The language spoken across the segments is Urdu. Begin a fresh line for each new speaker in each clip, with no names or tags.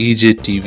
EJ TV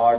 8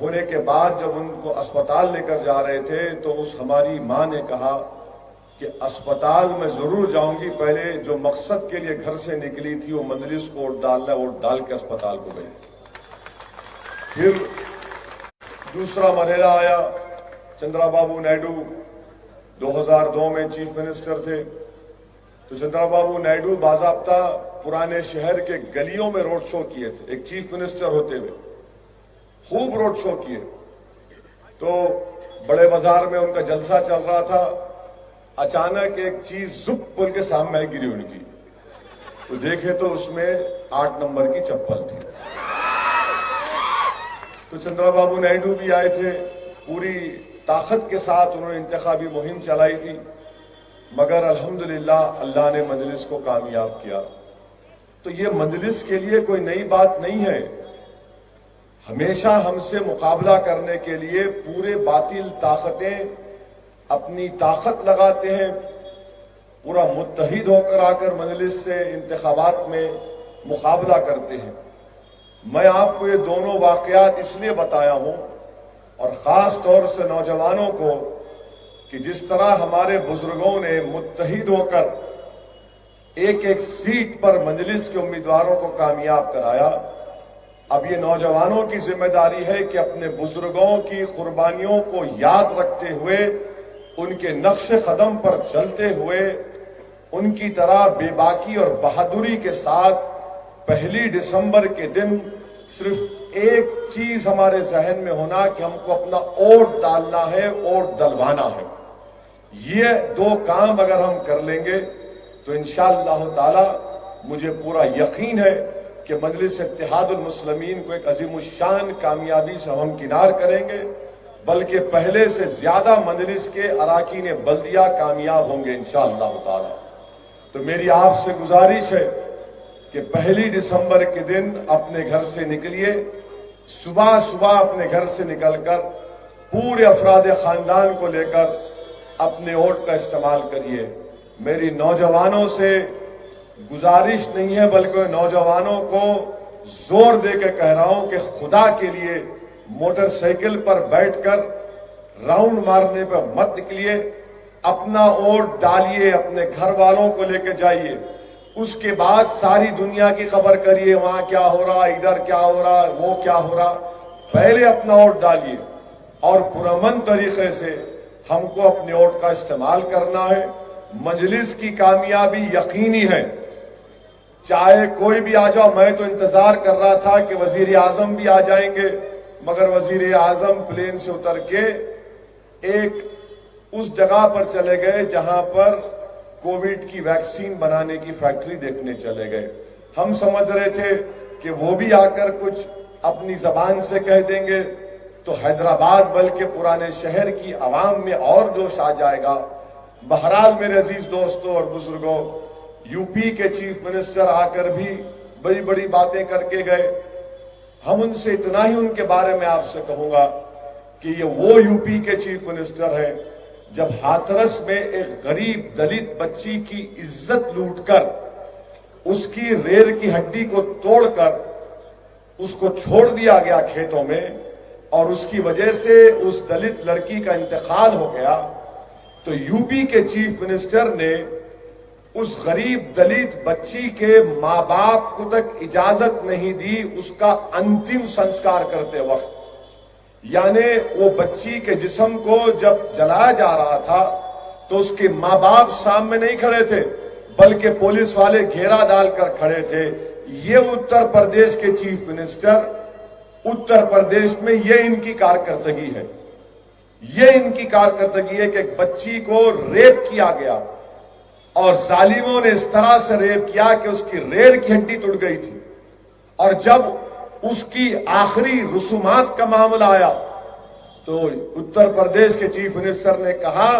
ہونے کے بعد جب ان کو اسپتال لے کر جا رہے تھے تو اس ہماری ماں نے کہا کہ اسپتال میں ضرور جاؤں گی، پہلے جو مقصد کے لیے گھر سے نکلی تھی وہ مجلس کو ووٹ ڈالنا، ووٹ ڈال کے اسپتال کو گئی۔ پھر دوسرا مرحلہ آیا، چندرا بابو نائیڈو 2002 میں چیف منسٹر تھے، تو چندرا بابو نائیڈو باضابطہ پرانے شہر کے گلیوں میں روڈ شو کیے تھے، ایک چیف منسٹر ہوتے ہوئے خوب روڈ شو کیے۔ تو بڑے بازار میں ان کا جلسہ چل رہا تھا، اچانک ایک چیز زپ بول کے سامنے آئی، گری ان کی، تو دیکھے تو اس میں 8 نمبر کی چپل تھی۔ تو چندرا بابو نائیڈو بھی آئے تھے، پوری طاقت کے ساتھ انہوں نے انتخابی مہم چلائی تھی، مگر الحمدللہ اللہ نے مجلس کو کامیاب کیا۔ تو یہ مجلس کے لیے کوئی نئی بات نہیں ہے، ہمیشہ ہم سے مقابلہ کرنے کے لیے پورے باطل طاقتیں اپنی طاقت لگاتے ہیں، پورا متحد ہو کر آ کر مجلس سے انتخابات میں مقابلہ کرتے ہیں۔ میں آپ کو یہ دونوں واقعات اس لیے بتایا ہوں، اور خاص طور سے نوجوانوں کو، کہ جس طرح ہمارے بزرگوں نے متحد ہو کر ایک ایک سیٹ پر مجلس کے امیدواروں کو کامیاب کرایا، اب یہ نوجوانوں کی ذمہ داری ہے کہ اپنے بزرگوں کی قربانیوں کو یاد رکھتے ہوئے، ان کے نقش قدم پر چلتے ہوئے، ان کی طرح بے باکی اور بہادری کے ساتھ 1 دسمبر کے دن صرف ایک چیز ہمارے ذہن میں ہونا کہ ہم کو اپنا ووٹ ڈالنا ہے، ووٹ دلوانا ہے۔ یہ 2 کام اگر ہم کر لیں گے تو انشاءاللہ تعالی مجھے پورا یقین ہے کہ مجلس اتحاد المسلمین کو ایک عظیم الشان کامیابی سے ہم کنار کریں گے، بلکہ پہلے سے زیادہ مجلس کے اراکین بلدیہ کامیاب ہوں گے انشاءاللہ تعالی۔ تو میری آپ سے گزارش ہے کہ 1 دسمبر کے دن اپنے گھر سے نکلیے، صبح صبح اپنے گھر سے نکل کر پورے افراد خاندان کو لے کر اپنے ووٹ کا استعمال کریے۔ میری نوجوانوں سے گزارش نہیں ہے، بلکہ نوجوانوں کو زور دے کے کہہ رہا ہوں کہ خدا کے لیے موٹر سائیکل پر بیٹھ کر راؤنڈ مارنے پر مت نکلیے، اپنا ووٹ ڈالیے، اپنے گھر والوں کو لے کے جائیے، اس کے بعد ساری دنیا کی خبر کریے، وہاں کیا ہو رہا، ادھر کیا ہو رہا، وہ کیا ہو رہا۔ پہلے اپنا ووٹ ڈالیے اور پرامن طریقے سے ہم کو اپنے ووٹ کا استعمال کرنا ہے۔ مجلس کی کامیابی یقینی ہے، چاہے کوئی بھی آ جاؤ۔ میں تو انتظار کر رہا تھا کہ وزیر اعظم بھی آ جائیں گے، مگر وزیر اعظم پلین سے اتر کے ایک اس جگہ پر چلے گئے جہاں پر کووڈ کی ویکسین بنانے کی فیکٹری دیکھنے چلے گئے۔ ہم سمجھ رہے تھے کہ وہ بھی آ کر کچھ اپنی زبان سے کہہ دیں گے تو حیدرآباد بلکہ پرانے شہر کی عوام میں اور جوش آ جائے گا۔ بہرحال میرے عزیز دوستوں اور بزرگوں، یو پی کے چیف منسٹر آ کر بھی بڑی بڑی باتیں کر کے گئے۔ ہم ان سے اتنا ہی ان کے بارے میں آپ سے کہوں گا کہ یہ وہ یو پی کے چیف منسٹر ہیں جب ہاتھرس میں ایک غریب دلت بچی کی عزت لوٹ کر، اس کی ریڑھ کی ہڈی کو توڑ کر اس کو چھوڑ دیا گیا کھیتوں میں، اور اس کی وجہ سے اس دلت لڑکی کا انتقال ہو گیا، تو یو پی کے چیف منسٹر نے اس غریب دلت بچی کے ماں باپ کو تک اجازت نہیں دی اس کا انتم سنسکار کرتے وقت۔ یعنی وہ بچی کے جسم کو جب جلایا جا رہا تھا تو اس کے ماں باپ سامنے نہیں کھڑے تھے، بلکہ پولیس والے گھیرا ڈال کر کھڑے تھے۔ یہ اتر پردیش کے چیف منسٹر، اتر پردیش میں یہ ان کی کارکردگی ہے، یہ ان کی کارکردگی ہے کہ ایک بچی کو ریپ کیا گیا اور ظالموں نے اس طرح سے ریپ کیا کہ اس کی ریڑھ کی ہڈی ٹوٹ گئی تھی، اور جب اس کی آخری رسومات کا معاملہ آیا تو اتر پردیش کے چیف منسٹر نے کہا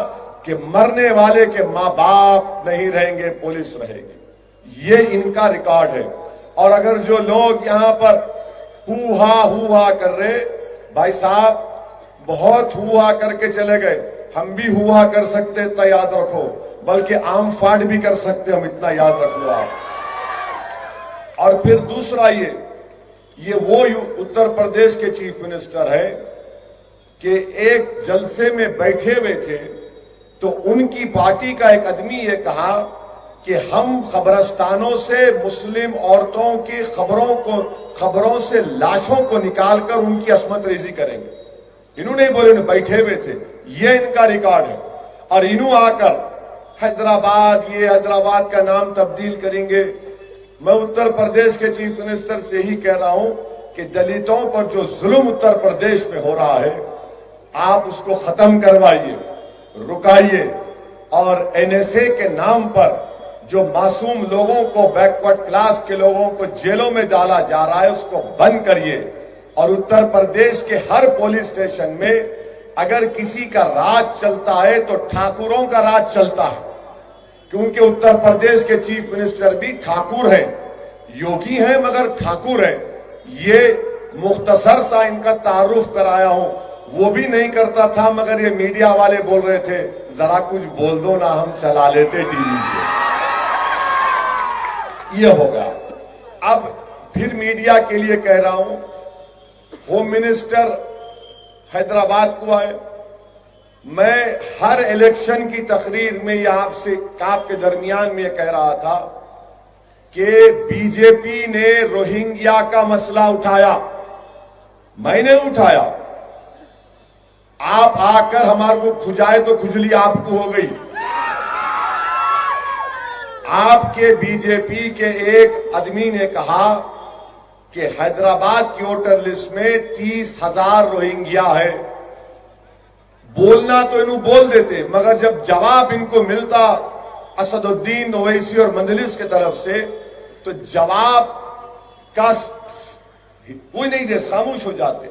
کہ مرنے والے کے ماں باپ نہیں رہیں گے، پولیس رہے گی۔ یہ ان کا ریکارڈ ہے۔ اور اگر جو لوگ یہاں پر ہو ہا کر رہے، بھائی صاحب بہت ہوا کر کے چلے گئے، ہم بھی ہوا کر سکتے، اتنا یاد رکھو، بلکہ عام فاٹ بھی کر سکتے، ہم اتنا یاد رکھ لو آپ۔ اور پھر دوسرا یہ وہ اتر پردیش کے چیف منسٹر ہے کہ ایک جلسے میں بیٹھے ہوئے تھے تو ان کی پارٹی کا ایک آدمی یہ کہا کہ ہم قبرستانوں سے مسلم عورتوں کی خبروں سے لاشوں کو نکال کر ان کی عصمت ریزی کریں گے. انہوں نے بولے، انہوں بیٹھے ہوئے تھے، یہ ان کا ریکارڈ ہے. اور انہوں آ کر حیدرآباد کا نام تبدیل کریں گے. میں اتر پردیش کے چیف منسٹر سے ہی کہہ رہا ہوں کہ دلتوں پر جو ظلم اتر پردیش میں ہو رہا ہے آپ اس کو ختم کروائیے، رکائیے. اور این ایس اے کے نام پر جو معصوم لوگوں کو، بیکورڈ کلاس کے لوگوں کو جیلوں میں ڈالا جا رہا ہے اس کو بند کریے. اور اتر پردیش کے ہر پولیس اسٹیشن میں اگر کسی کا راج چلتا ہے تو ٹھاکروں کا راج چلتا ہے، کیونکہ اتر پردیش کے چیف منسٹر بھی ٹھاکر ہیں، یوگی ہیں مگر ٹھاکر ہیں. یہ مختصر سا ان کا تعارف کرایا ہوں. وہ بھی نہیں کرتا تھا مگر یہ میڈیا والے بول رہے تھے ذرا کچھ بول دو نا، ہم چلا لیتے ٹی وی پہ. یہ ہوگا. اب پھر میڈیا کے لیے کہہ رہا ہوں، ہوم منسٹر حیدرآباد کو آئے. میں ہر الیکشن کی تقریر میں آپ کے درمیان میں یہ کہہ رہا تھا کہ بی جے پی نے روہنگیا کا مسئلہ اٹھایا، میں نے اٹھایا. آپ آ کر ہمارے کو کھجائے تو کھجلی آپ کو ہو گئی. آپ کے بی جے پی کے ایک آدمی نے کہا کہ حیدرآباد کی ووٹر لسٹ میں 30,000 روہنگیا ہے. بولنا تو انہوں بول دیتے مگر جب جواب ان کو ملتا اسد الدین اویسی اور مجلس کے طرف سے تو جواب کا کوئی نہیں دے، خاموش ہو جاتے.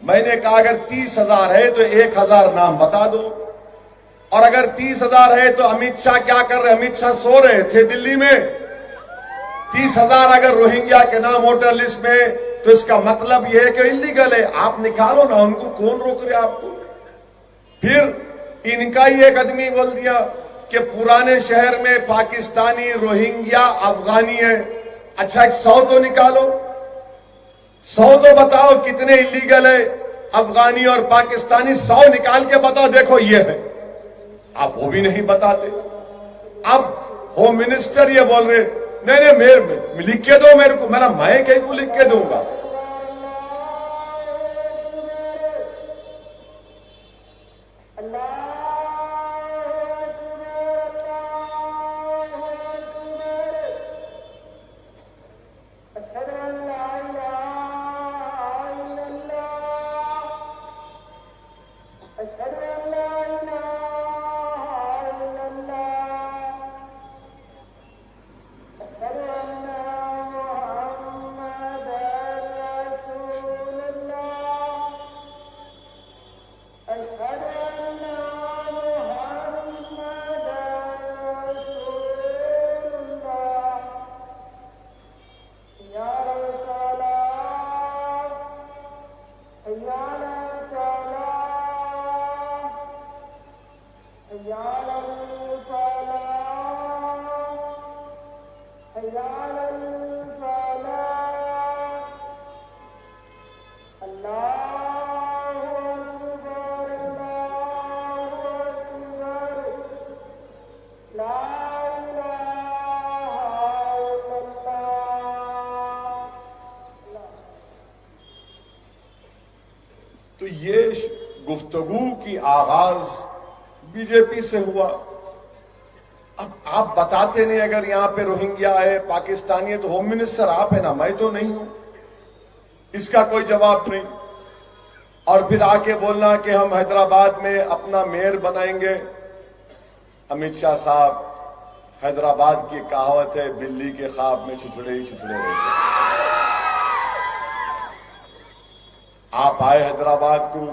میں نے کہا اگر 30,000 ہے تو 1,000 نام بتا دو، اور اگر 30,000 ہے تو امت شاہ کیا کر رہے؟ امت شاہ سو رہے تھے دلی میں. 30,000 اگر روہنگیا کے نام ووٹر لسٹ میں تو اس کا مطلب یہ ہے کہ انلیگل ہے. آپ نکالو نا ان کو، کون روک رہے آپ کو؟ پھر ان کا ہی ایک آدمی بول دیا کہ پرانے شہر میں پاکستانی، روہنگیا، افغانی ہے. اچھا 100 تو نکالو، 100 تو بتاؤ کتنے انلیگل ہے افغانی اور پاکستانی. 100 نکال کے بتاؤ، دیکھو یہ ہے. آپ وہ بھی نہیں بتاتے. اب ہوم منسٹر یہ بول رہے نہیں نہیں لکھ کے دو میرے کو. میں کہیں کو لکھ کے دوں گا؟ تو یہ گفتگو کی آغاز بی جے پی سے ہوا. اب آپ بتاتے نہیں اگر یہاں پہ روہنگیا ہے، پاکستانی ہے تو ہوم منسٹر آپ ہے نا، میں تو نہیں ہوں. اس کا کوئی جواب نہیں. اور پھر آ کے بولنا کہ ہم حیدرآباد میں اپنا میئر بنائیں گے. امت شاہ صاحب، حیدرآباد کی کہاوت ہے بلی کے خواب میں چھچڑے ہی چھچڑے رہتے. آپ آئے حیدرآباد کو،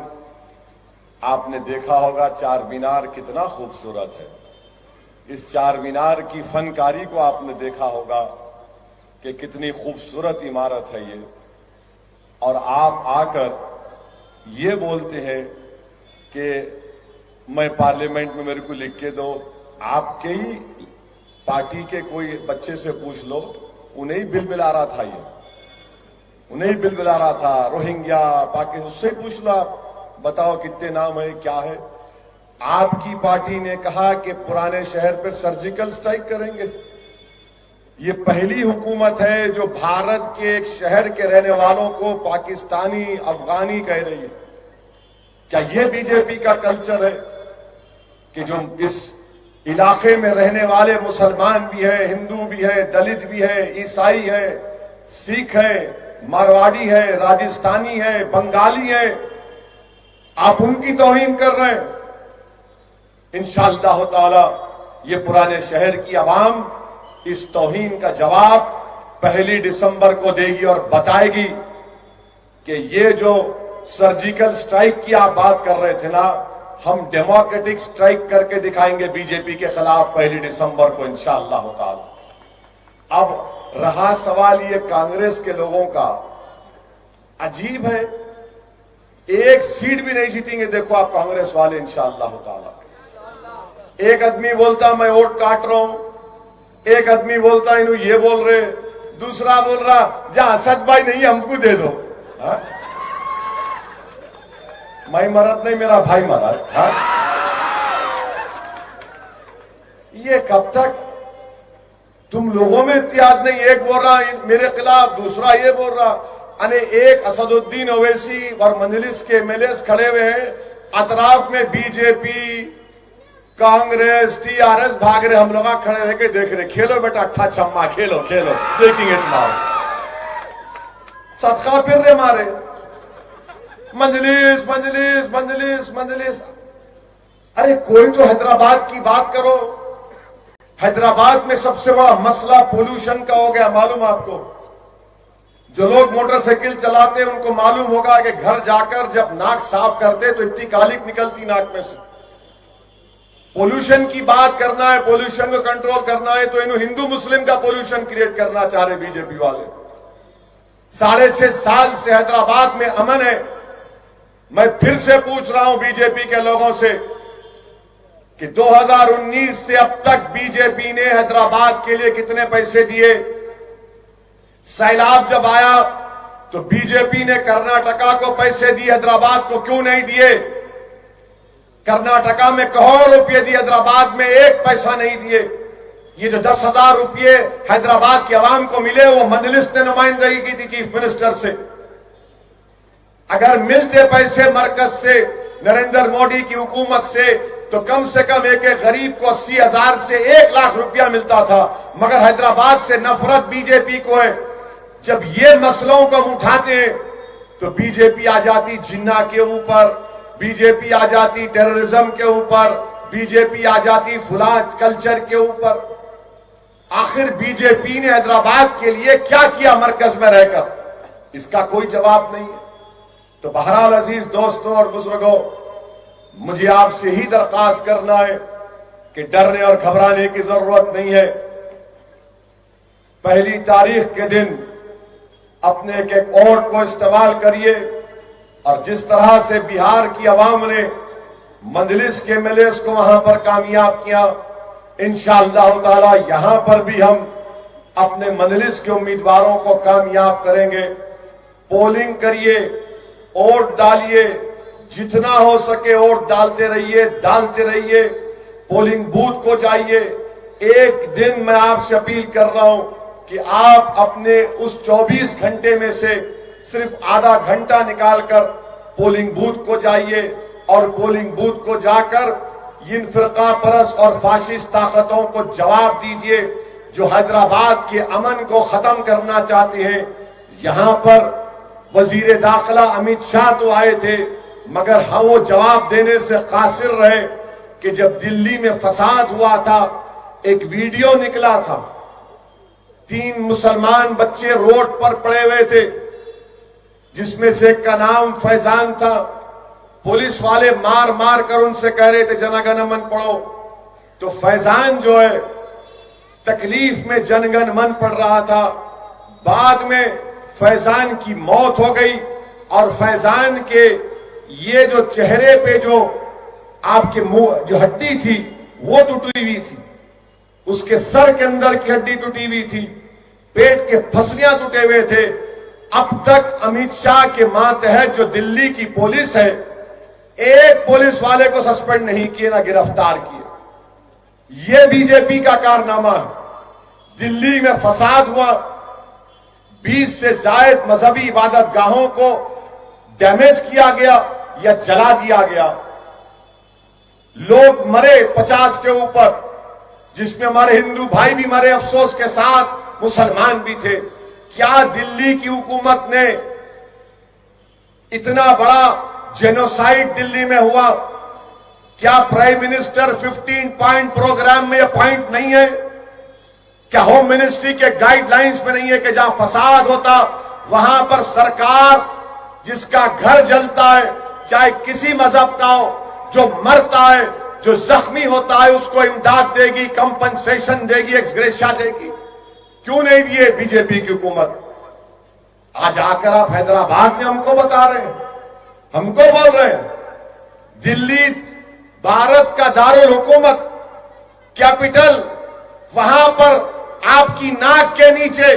آپ نے دیکھا ہوگا چار مینار کتنا خوبصورت ہے. اس چار مینار کی فنکاری کو آپ نے دیکھا ہوگا کہ کتنی خوبصورت عمارت ہے یہ. اور آپ آ کر یہ بولتے ہیں کہ میں پارلیمنٹ میں میرے کو لکھ کے دو. آپ کے ہی پارٹی کے کوئی بچے سے پوچھ لو، انہیں بل بلا رہا تھا، یہ انہیں بل بلا رہا تھا روہنگیا پاکستان. اس سے پوچھ لو آپ بتاؤ کتنے نام ہیں, کیا ہے. آپ کی پارٹی نے کہا کہ پرانے شہر پر سرجیکل سٹرائک کریں گے. یہ پہلی حکومت ہے جو بھارت کے ایک شہر کے رہنے والوں کو پاکستانی, افغانی کہہ رہی ہے. کیا یہ بی جے پی کا کلچر ہے کہ جو اس علاقے میں رہنے والے مسلمان بھی ہیں, ہندو بھی ہیں, دلت بھی ہیں, عیسائی ہیں, سکھ ہیں, مارواڑی ہے, راجستھانی ہے, بنگالی ہے, آپ ان کی توہین کر رہے ہیں؟ انشاءاللہ تعالی یہ پرانے شہر کی عوام اس توہین کا جواب 1 دسمبر کو دے گی اور بتائے گی کہ یہ جو سرجیکل سٹرائک کی آپ بات کر رہے تھے نا, ہم ڈیموکریٹک سٹرائک کر کے دکھائیں گے بی جے پی کے خلاف 1 دسمبر کو انشاءاللہ تعالی. اب رہا سوال یہ کانگریس کے لوگوں کا, عجیب ہے, ایک سیٹ بھی نہیں جیتیں گے. دیکھو آپ کانگریس والے انشاءاللہ تعالی. ایک آدمی بولتا میں ووٹ کاٹ رہا ہوں, ایک آدمی بولتا انہوں یہ بول رہے, دوسرا بول رہا جہاں اسد بھائی نہیں ہم کو دے دو. میں مرد نہیں, میرا بھائی مرد. یہ کب تک تم لوگوں میں اتحاد نہیں؟ ایک بول رہا میرے خلاف, دوسرا یہ بول رہا. ایک اسد الدین اویسی اور مجلس کے MLAs کھڑے ہوئے ہیں, اطراف میں بی جے پی, کانگریس, TRS بھاگ رہے, ہم لوگ کھڑے رہ کے دیکھ رہے. کھیلو بیٹا اٹھا چما, کھیلو کھیلو, دیکھیں گے تمہارا صدقہ پھر رہے ہمارے. مجلس مجلس مجلس مجلس. ارے کوئی تو حیدرآباد کی بات کرو. حیدرآباد میں سب سے بڑا مسئلہ پولوشن کا ہو گیا, معلوم آپ کو. جو لوگ موٹر سائیکل چلاتے ان کو معلوم ہوگا کہ گھر جا کر جب ناک صاف کرتے تو اتنی کالک نکلتی ناک میں سے. پولوشن کی بات کرنا ہے, پولوشن کو کنٹرول کرنا ہے, تو انہوں ہندو مسلم کا پولوشن کریٹ کرنا چاہ رہے بی جے پی والے. 6.5 سال سے حیدرآباد میں امن ہے. میں پھر سے پوچھ رہا ہوں بی جے پی کے لوگوں سے کہ 2019 سے اب تک بی جے پی نے حیدرآباد کے لیے کتنے پیسے دیے؟ سیلاب جب آیا تو بی جے پی نے کرناٹکا کو پیسے دیے, حیدرآباد کو کیوں نہیں دیے؟ کرناٹکا میں کروڑ روپے دیے, حیدرآباد میں 1 پیسہ نہیں دیے. یہ جو 10,000 روپے حیدرآباد کی عوام کو ملے وہ مجلس نے نمائندگی کی تھی چیف منسٹر سے. اگر ملتے پیسے مرکز سے, نریندر مودی کی حکومت سے, تو کم سے کم ایک غریب کو 80,000 سے 1 لاکھ روپیہ ملتا تھا. مگر حیدرآباد سے نفرت بی جے پی کو ہے. جب یہ مسئلوں کو ہم اٹھاتے ہیں تو بی جے پی آ جاتی جنہ کے اوپر, بی جے پی آ جاتی ٹیررزم کے اوپر, بی جے پی آ جاتی فلاں کلچر کے اوپر. آخر بی جے پی نے حیدرآباد کے لیے کیا کیا مرکز میں رہ کر؟ اس کا کوئی جواب نہیں ہے. تو بہرحال عزیز دوستوں اور بزرگوں, مجھے آپ سے ہی درخواست کرنا ہے کہ ڈرنے اور گھبرانے کی ضرورت نہیں ہے. 1 تاریخ کے دن اپنے ایک ووٹ کو استعمال کریے, اور جس طرح سے بہار کی عوام نے مجلس کے MLAs کو وہاں پر کامیاب کیا, انشاءاللہ تعالی یہاں پر بھی ہم اپنے مجلس کے امیدواروں کو کامیاب کریں گے. پولنگ کریے, ووٹ ڈالیے, جتنا ہو سکے ووٹ ڈالتے رہیے. پولنگ بوتھ کو جائیے. ایک دن میں آپ سے اپیل کر رہا ہوں کہ آپ اپنے اس 24 گھنٹے میں سے صرف آدھا گھنٹہ نکال کر پولنگ بوتھ کو جائیے, اور پولنگ بوتھ کو جا کر ان فرقہ پرست اور فاشسٹ طاقتوں کو جواب دیجئے جو حیدرآباد کے امن کو ختم کرنا چاہتے ہیں. یہاں پر وزیر داخلہ امت شاہ تو آئے تھے, مگر ہم وہ جواب دینے سے قاصر رہے کہ جب دلی میں فساد ہوا تھا, ایک ویڈیو نکلا تھا, 3 مسلمان بچے روڈ پر پڑے ہوئے تھے, جس میں سے ایک کا نام فیضان تھا. پولیس والے مار مار کر ان سے کہہ رہے تھے جن گن من پڑھو, تو فیضان جو ہے تکلیف میں جن گن من پڑھ رہا تھا. بعد میں فیضان کی موت ہو گئی, اور فیضان کے یہ جو چہرے پہ جو آپ کے جو ہڈی تھی وہ ٹوٹی ہوئی تھی, اس کے سر کے اندر کی ہڈی ٹوٹی ہوئی تھی, پیٹ کے پھسلیاں ٹوٹے ہوئے تھے. اب تک امت شاہ کے ماتحت جو دلی کی پولیس ہے ایک پولیس والے کو سسپینڈ نہیں کیے، نہ گرفتار کیے۔ یہ بی جے پی کا کارنامہ ہے۔ دلی میں فساد ہوا، 20 سے زائد مذہبی عبادت گاہوں کو ڈیمیج کیا گیا یا جلا دیا گیا، لوگ مرے 50 کے اوپر، جس میں ہمارے ہندو بھائی بھی مرے، افسوس کے ساتھ مسلمان بھی تھے۔ کیا دلی کی حکومت نے اتنا بڑا جینوسائیڈ دلی میں ہوا؟ کیا پرائم منسٹر 15 پوائنٹ پروگرام میں یہ پوائنٹ نہیں ہے؟ کیا ہوم منسٹری کے گائیڈ لائنز میں نہیں ہے کہ جہاں فساد ہوتا وہاں پر سرکار جس کا گھر جلتا ہے، چاہے کسی مذہب کا ہو، جو مرتا ہے، جو زخمی ہوتا ہے، اس کو امداد دے گی، کمپنسیشن دے گی، ایکس گریشیا دے گی؟ کیوں نہیں دیے بی جے پی کی حکومت؟ آج آ کر آپ حیدرآباد میں ہم کو بتا رہے ہیں، ہم کو بول رہے ہیں دلی بھارت کا دارالحکومت، کیپٹل، وہاں پر آپ کی ناک کے نیچے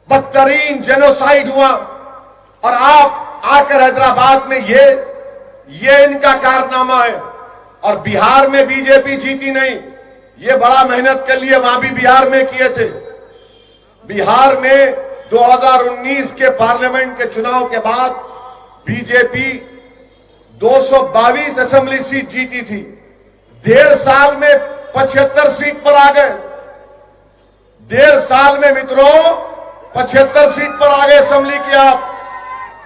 بدترین جینوسائیڈ ہوا، اور آپ آ کر حیدرآباد میں یہ ان کا کارنامہ ہے۔ اور بہار میں بی جے پی جیتی نہیں، یہ بڑا محنت کر لیے، وہاں بھی بہار میں کیے تھے۔ بہار میں 2019 کے پارلیمنٹ کے چناؤ کے بعد بی جے پی 222 اسمبلی سیٹ جیتی تھی، 1.5 سال میں 75 سیٹ پر آ گئے۔ 1.5 سال میں متروں 75 سیٹ پر آ گئے اسمبلی کی آپ،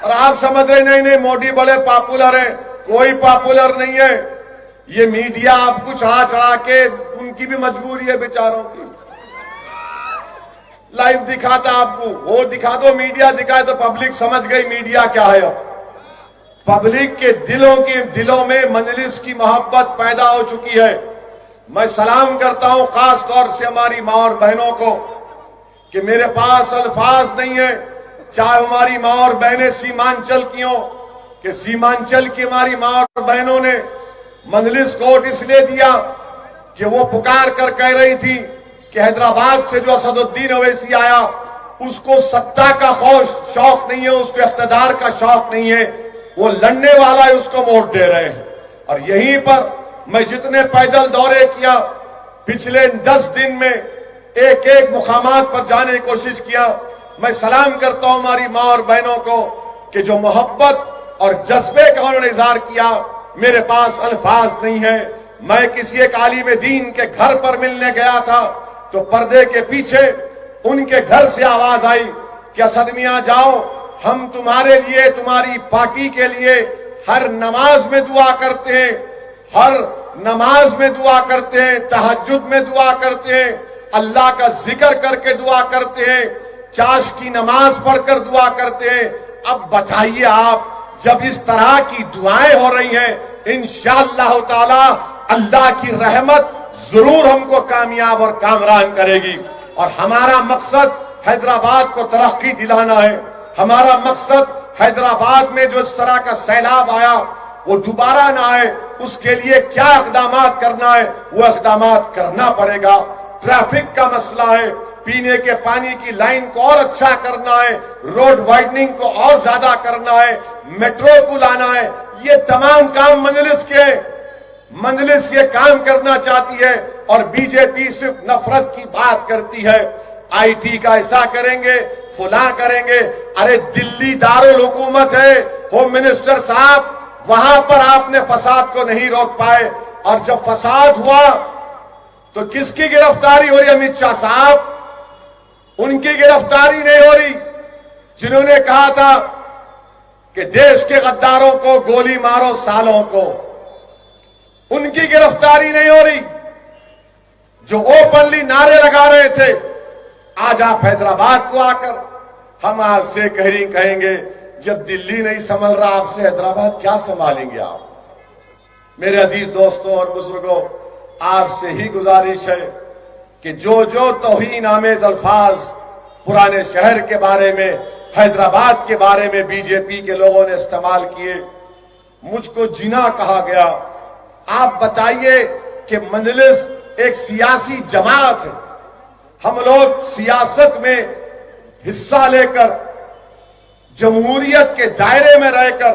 اور آپ سمجھ رہے نہیں موڈی بڑے پاپولر ہیں۔ کوئی پاپولر نہیں ہے، یہ میڈیا آپ کو چڑھا چڑھا کے، ان کی بھی مجبوری ہے بیچاروں کی، لائیو دکھاتا آپ کو، وہ دکھا دو، میڈیا دکھائے تو پبلک سمجھ گئی میڈیا کیا ہے۔ اب پبلک کے دلوں میں مجلس کی محبت پیدا ہو چکی ہے۔ میں سلام کرتا ہوں خاص طور سے ہماری ماں اور بہنوں کو کہ میرے پاس الفاظ نہیں ہیں، چاہے ہماری ماں اور بہنیں سیمانچل کی ہوں، کہ سیمانچل کی ہماری ماں اور بہنوں نے مجلس کو ووٹ اس لیے دیا کہ وہ پکار کر کہہ رہی تھی کہ حیدرآباد سے جو اسد الدین اویسی آیا اس کو ستا کا شوق نہیں ہے، اس کو اقتدار کا شوق نہیں ہے، وہ لڑنے والا ہے، اس کو ووٹ دے رہے ہیں۔ اور یہیں پر میں جتنے پیدل دورے کیا پچھلے 10 دن میں، ایک ایک مقامات پر جانے کی کوشش کیا، میں سلام کرتا ہوں ہماری ماں اور بہنوں کو کہ جو محبت اور جذبے کا انہوں نے اظہار کیا، میرے پاس الفاظ نہیں ہے۔ میں کسی ایک عالم دین کے گھر پر ملنے گیا تھا تو پردے کے پیچھے ان کے گھر سے آواز آئی کہ اسد میاں جاؤ، ہم تمہارے لیے، تمہاری پارٹی کے لیے ہر نماز میں دعا کرتے ہیں، ہر نماز میں دعا کرتے ہیں، تہجد میں دعا کرتے ہیں، اللہ کا ذکر کر کے دعا کرتے ہیں، چاش کی نماز پڑھ کر دعا کرتے ہیں۔ اب بتائیے آپ، جب اس طرح کی دعائیں ہو رہی ہیں، انشاءاللہ تعالی اللہ کی رحمت ضرور ہم کو کامیاب اور کامران کرے گی۔ اور ہمارا مقصد حیدرآباد کو ترقی دلانا ہے۔ ہمارا مقصد حیدرآباد میں جو اس طرح کا سیلاب آیا وہ دوبارہ نہ آئے، اس کے لیے کیا اقدامات کرنا ہے وہ اقدامات کرنا پڑے گا۔ ٹریفک کا مسئلہ ہے، پینے کے پانی کی لائن کو اور اچھا کرنا ہے، روڈ وائڈننگ کو اور زیادہ کرنا ہے، میٹرو کو لانا ہے، یہ تمام کام مجلس کے، مجلس یہ کام کرنا چاہتی ہے، اور بی جے پی صرف نفرت کی بات کرتی ہے۔ آئی ٹی کا ایسا کریں گے، فلاں کریں گے۔ ارے دلی دارالحکومت ہے، ہوم منسٹر صاحب، وہاں پر آپ نے فساد کو نہیں روک پائے، اور جب فساد ہوا تو کس کی گرفتاری ہو رہی ہے؟ امت شاہ صاحب، ان کی گرفتاری نہیں ہو رہی جنہوں نے کہا تھا کہ دیش کے غداروں کو گولی مارو سالوں کو، ان کی گرفتاری نہیں ہو رہی جو اوپنلی نعرے لگا رہے تھے۔ آج آپ حیدرآباد کو آ کر ہم آپ سے کہیں گے جب دلی نہیں سنبھل رہا آپ سے حیدرآباد کیا سنبھالیں گے آپ؟ میرے عزیز دوستوں اور بزرگوں، آپ سے ہی گزارش ہے کہ جو توہین آمیز الفاظ پرانے شہر کے بارے میں، حیدرآباد کے بارے میں بی جے پی کے لوگوں نے استعمال کیے، مجھ کو جنا کہا گیا۔ آپ بتائیے کہ مجلس ایک سیاسی جماعت ہے، ہم لوگ سیاست میں حصہ لے کر، جمہوریت کے دائرے میں رہ کر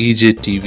EJTV